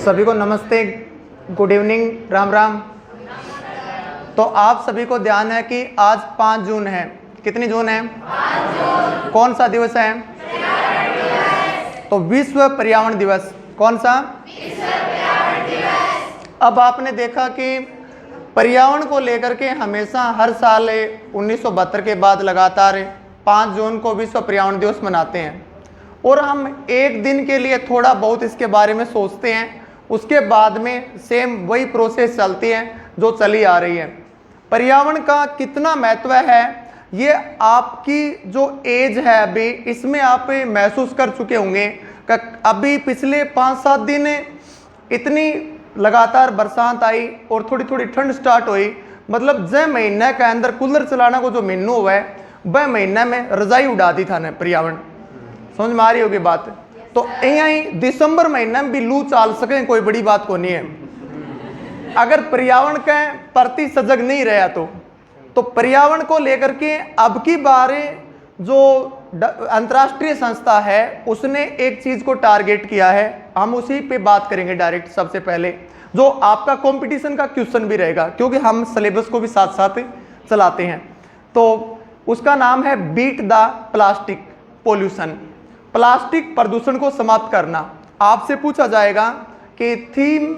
सभी को नमस्ते, गुड इवनिंग, राम राम। तो आप सभी को ध्यान है कि आज 5 जून है। कितनी जून है? 5 जून। कौन सा दिवस है? तो विश्व पर्यावरण दिवस। कौन सा? विश्व पर्यावरण दिवस। अब आपने देखा कि पर्यावरण को लेकर के हमेशा हर साल 1972 के बाद लगातार 5 जून को विश्व पर्यावरण दिवस मनाते हैं और हम एक दिन के लिए थोड़ा बहुत इसके बारे में सोचते हैं, उसके बाद में सेम वही प्रोसेस चलती है जो चली आ रही है। पर्यावरण का कितना महत्व है ये आपकी जो एज है अभी इसमें आप महसूस कर चुके होंगे कि अभी पिछले 5-7 दिन इतनी लगातार बरसात आई और थोड़ी थोड़ी ठंड स्टार्ट हुई। मतलब जय महीने के अंदर कूलर चलाना को जो महीनों हुआ है वह महीने में रजाई उड़ा दी था ना पर्यावरण। समझ में आ रही होगी बात? तो यही दिसंबर महीने में भी लू चाल सके कोई बड़ी बात को नहीं है अगर पर्यावरण के प्रति सजग नहीं रहा तो पर्यावरण को लेकर के अब की बार जो अंतर्राष्ट्रीय संस्था है उसने एक चीज को टारगेट किया है। हम उसी पे बात करेंगे डायरेक्ट। सबसे पहले जो आपका कंपटीशन का क्वेश्चन भी रहेगा क्योंकि हम सिलेबस को भी साथ साथ चलाते हैं, तो उसका नाम है बीट द प्लास्टिक पोल्यूशन। प्लास्टिक प्रदूषण को समाप्त करना। आपसे पूछा जाएगा कि थीम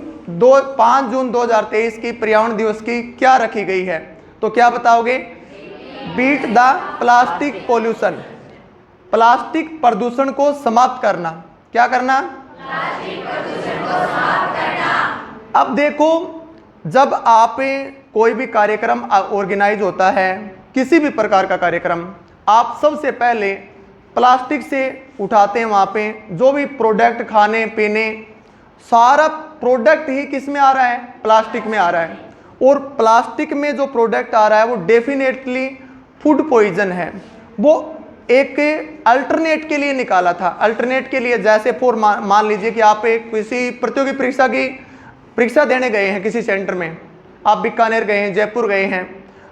5 जून 2023 की पर्यावरण दिवस की क्या रखी गई है, तो क्या बताओगे? Beat the plastic pollution. प्लास्टिक प्रदूषण को समाप्त करना। क्या करना? प्लास्टिक प्रदूषण को समाप्त करना। अब देखो, जब आप कोई भी कार्यक्रम ऑर्गेनाइज होता है, किसी भी प्रकार का कार्यक्रम, आप सबसे पहले प्लास्टिक से उठाते हैं। वहाँ पे जो भी प्रोडक्ट खाने पीने सारा प्रोडक्ट ही किस में आ रहा है? प्लास्टिक में आ रहा है। और प्लास्टिक में जो प्रोडक्ट आ रहा है वो डेफिनेटली फूड पॉइजन है। वो एक अल्टरनेट के लिए निकाला था। अल्टरनेट के लिए जैसे मान लीजिए कि आप किसी प्रतियोगी परीक्षा की परीक्षा देने गए हैं किसी सेंटर में, आप बीकानेर गए हैं, जयपुर गए हैं,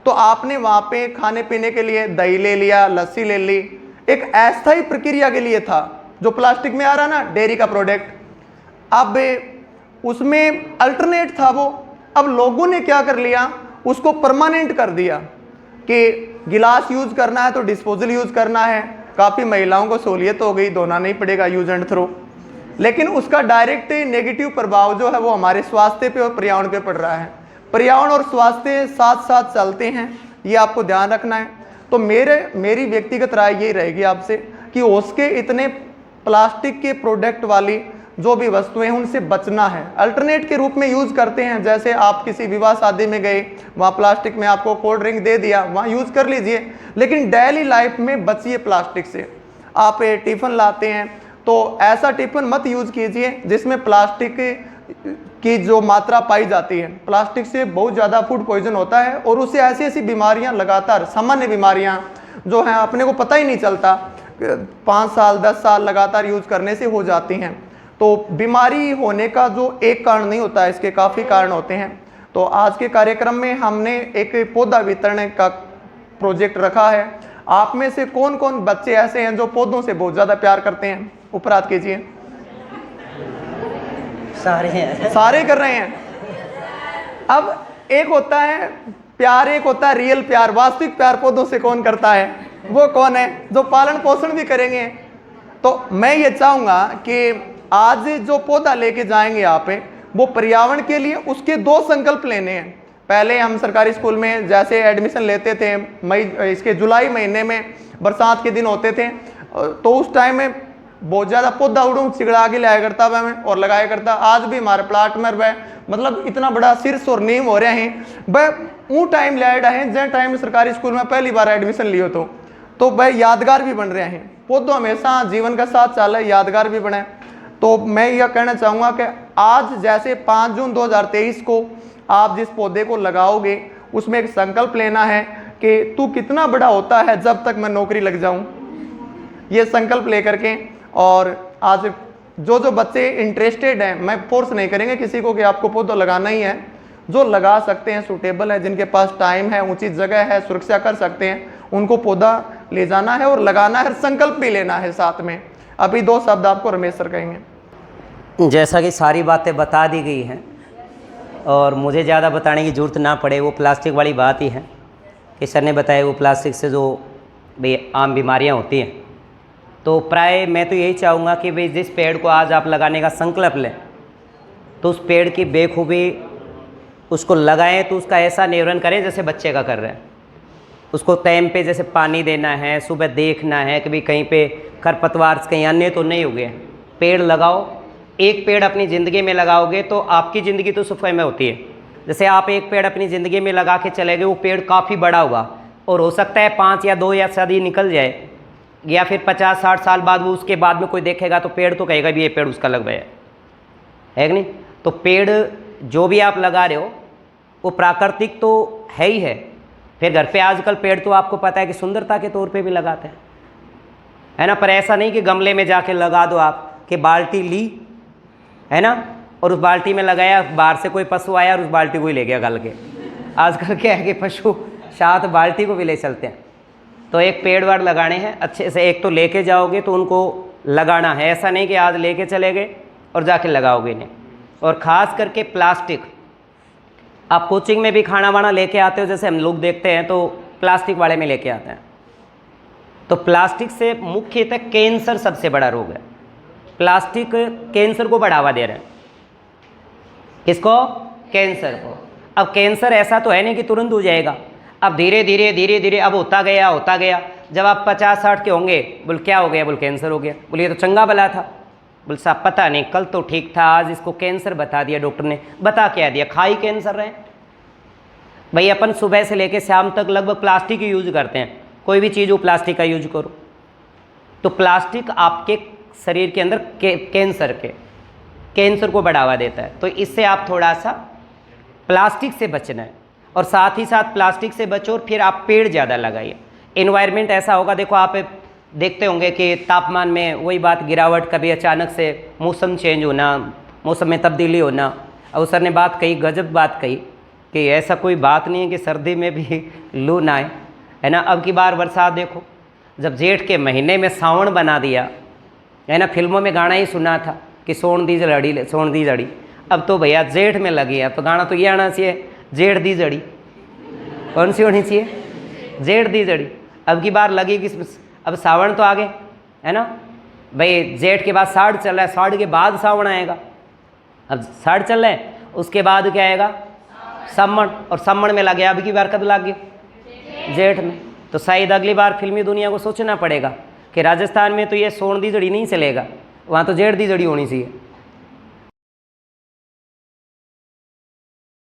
तो आपने वहाँ पे खाने पीने के लिए दही ले लिया, लस्सी ले ली। एक अस्थायी प्रक्रिया के लिए था जो प्लास्टिक में आ रहा ना, डेयरी का प्रोडक्ट। अब उसमें अल्टरनेट था वो। अब लोगों ने क्या कर लिया, उसको परमानेंट कर दिया कि गिलास यूज करना है तो डिस्पोजल यूज करना है। काफ़ी महिलाओं को सहूलियत हो गई, धोना नहीं पड़ेगा यूज एंड थ्रो। लेकिन उसका डायरेक्ट नेगेटिव प्रभाव जो है वो हमारे स्वास्थ्य पे और पर्यावरण पे पड़ रहा है। पर्यावरण और स्वास्थ्य साथ साथ चलते हैं, ये आपको ध्यान रखना है। तो मेरी व्यक्तिगत राय यही रहेगी आपसे कि उसके इतने प्लास्टिक के प्रोडक्ट वाली जो भी वस्तुएं हैं उनसे बचना है। अल्टरनेट के रूप में यूज करते हैं, जैसे आप किसी विवाह शादी में गए, वहाँ प्लास्टिक में आपको कोल्ड ड्रिंक दे दिया, वहाँ यूज कर लीजिए, लेकिन डेली लाइफ में बचिए प्लास्टिक से। आप टिफिन लाते हैं तो ऐसा टिफिन मत यूज कीजिए जिसमें प्लास्टिक की जो मात्रा पाई जाती है। प्लास्टिक से बहुत ज़्यादा फूड पॉइजन होता है और उससे ऐसी ऐसी बीमारियां लगातार, सामान्य बीमारियां जो हैं अपने को पता ही नहीं चलता, 5 साल 10 साल लगातार यूज करने से हो जाती हैं। तो बीमारी होने का जो एक कारण नहीं होता है, इसके काफ़ी कारण होते हैं। तो आज के कार्यक्रम में हमने एक पौधा वितरण का प्रोजेक्ट रखा है। आप में से कौन कौन बच्चे ऐसे हैं जो पौधों से बहुत ज़्यादा प्यार करते हैं? ऊपर हाथ कीजिए। सारे कर रहे हैं। अब एक होता है प्यार, एक होता है रियल प्यार। वास्तविक प्यार पौधों से कौन करता है? वो कौन है? जो पालन पोषण भी करेंगे। तो मैं ये चाहूंगा कि आज जो पौधा लेके जाएंगे आप, वो पर्यावरण के लिए उसके 2 संकल्प लेने हैं। पहले हम सरकारी स्कूल में जैसे एडमिशन लेते थे इसके जुलाई महीने में, बरसात के दिन होते थे, तो उस टाइम में बहुत ज़्यादा पौधा उड़ूँ चिगड़ा के लाया करता वह मैं और लगाया करता। आज भी हमारे प्लाट में वह मतलब इतना बड़ा शीर्ष और नीम हो रहे हैं, वह वो टाइम लाया है जब टाइम सरकारी स्कूल में पहली बार एडमिशन लियो तो वह यादगार भी बन रहे हैं। पौधों हमेशा जीवन का साथ चाल है, यादगार भी बने। तो मैं यह कहना चाहूँगा कि आज जैसे 5 जून 2023 को आप जिस पौधे को लगाओगे उसमें एक संकल्प लेना है कि तू कितना बड़ा होता है जब तक मैं नौकरी लग जाऊँ, ये संकल्प लेकर के। और आज जो बच्चे इंटरेस्टेड हैं, मैं फोर्स नहीं करेंगे किसी को कि आपको पौधा लगाना ही है। जो लगा सकते हैं, सूटेबल है, जिनके पास टाइम है, ऊंची जगह है, सुरक्षा कर सकते हैं, उनको पौधा ले जाना है और लगाना है, संकल्प भी लेना है साथ में। अभी 2 शब्द आपको रमेश सर कहेंगे। जैसा कि सारी बातें बता दी गई हैं और मुझे ज़्यादा बताने की ज़रूरत ना पड़े, वो प्लास्टिक वाली बात ही है कि सर ने बताया वो प्लास्टिक से जो भाई आम बीमारियां होती हैं। तो प्राय मैं तो यही चाहूँगा कि भाई जिस पेड़ को आज आप लगाने का संकल्प लें तो उस पेड़ की बेखूबी उसको लगाएं तो उसका ऐसा निवारण करें जैसे बच्चे का कर रहे हैं। उसको टाइम पे जैसे पानी देना है, सुबह देखना है कि भाई कहीं पे खरपतवार कहीं अन्य तो नहीं उगे। पेड़ लगाओ, एक पेड़ अपनी ज़िंदगी में लगाओगे तो आपकी ज़िंदगी तो सुखमय में होती है। जैसे आप एक पेड़ अपनी ज़िंदगी में लगा के चले गए, वो पेड़ काफ़ी बड़ा होगा और हो सकता है 5 या 2 या सदी निकल जाए, या फिर 50-60 साल बाद वो उसके बाद में कोई देखेगा तो पेड़ तो कहेगा भी ये पेड़ उसका लग गया है कि नहीं। तो पेड़ जो भी आप लगा रहे हो वो प्राकृतिक तो है ही है। फिर घर पे आजकल पेड़ तो आपको पता है कि सुंदरता के तौर पे भी लगाते हैं, है ना। पर ऐसा नहीं कि गमले में जाके लगा दो आप, कि बाल्टी ली है ना और उस बाल्टी में लगाया, बाहर से कोई पशु आया और उस बाल्टी को ही ले गया गल के। आजकल क्या है कि पशु साथ बाल्टी को भी ले चलते हैं। तो एक पेड़ वाड़ लगाने हैं अच्छे से, एक तो लेके जाओगे तो उनको लगाना है, ऐसा नहीं कि आज लेके चले गए और जाके लगाओगे नहीं। और ख़ास करके प्लास्टिक, आप कोचिंग में भी खाना वाना लेके आते हो, जैसे हम लोग देखते हैं तो प्लास्टिक वाले में लेके आते हैं। तो प्लास्टिक से मुख्यतः कैंसर सबसे बड़ा रोग है। प्लास्टिक कैंसर को बढ़ावा दे रहे हैं। किसको? कैंसर को। अब कैंसर ऐसा तो है नहीं कि तुरंत हो जाएगा, अब धीरे धीरे अब होता गया। जब आप 50-60 के होंगे, बोल क्या हो गया? बोल कैंसर हो गया। बोलिए तो चंगा भला था। बोल साहब पता नहीं, कल तो ठीक था, आज इसको कैंसर बता दिया डॉक्टर ने। बता क्या दिया? खाई कैंसर रहे भाई। अपन सुबह से लेकर शाम तक लगभग प्लास्टिक ही यूज करते हैं, कोई भी चीज़ वो प्लास्टिक का यूज करो। तो प्लास्टिक आपके शरीर के अंदर कैंसर को बढ़ावा देता है। तो इससे आप थोड़ा सा प्लास्टिक से बचना है और साथ ही साथ प्लास्टिक से बचो और फिर आप पेड़ ज़्यादा लगाइए। इन्वायरमेंट ऐसा होगा, देखो आप देखते होंगे कि तापमान में वही बात, गिरावट, कभी अचानक से मौसम चेंज होना, मौसम में तब्दीली होना। और सर ने बात कही, गजब बात कही कि ऐसा कोई बात नहीं है कि सर्दी में भी लू ना आए, है ना। अब की बार बरसात देखो, जब जेठ के महीने में सावन बना दिया, है ना। फिल्मों में गाना ही सुना था कि सोन दी जड़ी। अब तो भैया जेठ में लगी है, अब तो गाना तो ये आना चाहिए, जेठ दी जड़ी। कौन सी होनी चाहिए? जेठ दी जड़ी। अब की बार लगी किस? अब सावन तो आगे, है ना भाई। जेठ के बाद साढ़ चल रहा है, साढ़ के बाद सावन आएगा। अब साढ़ चल रहा है, उसके बाद क्या आएगा? सावन। और सावन में लगे, अब की बार कब लग गया? जेठ में। तो शायद अगली बार फिल्मी दुनिया को सोचना पड़ेगा कि राजस्थान में तो ये सोन दी जड़ी नहीं चलेगा, वहाँ तो जेठ दी जड़ी होनी चाहिए।